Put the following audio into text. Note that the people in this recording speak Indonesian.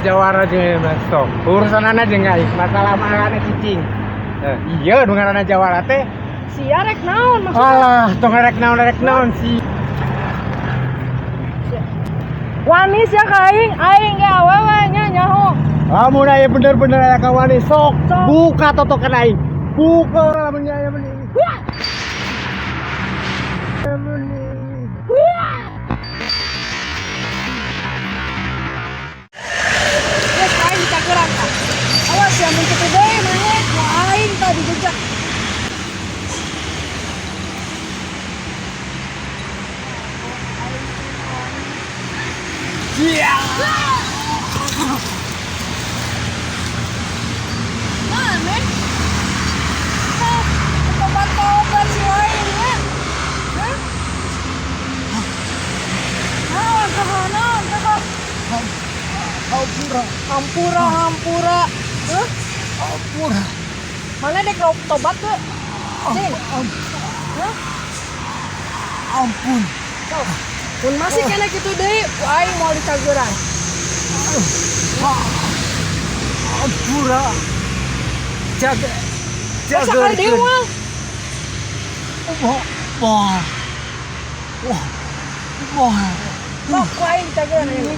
jawara jeung sok. Urusanana jeung guys, masalah mangana cicing. Iya nu ngaranna jawara teh. Sia rek naon maksudna? Alah, tong rek naon si. Wanis ya ka aing ge awewe nya nyaho. Mun aya bener-bener aya ka wanis sok. Buka totokan aing. Buka lamun aya meni. Geus aing cageran ka. Awas ya mun kitu deui mah ku aing tadi dijak. Iya. Mana? Tobat si aing ya. Hah? Naon kahanan teh? Hampura. Hah? Hampura. Mana dek tobat tuh? Cing. Hah? Ampun. Sok. Mun masih kena kitu deui, ku aing mau dicageran. Hampura. Jaga. Masa ka dewa? Wah. Sok ku aing dicageran ini.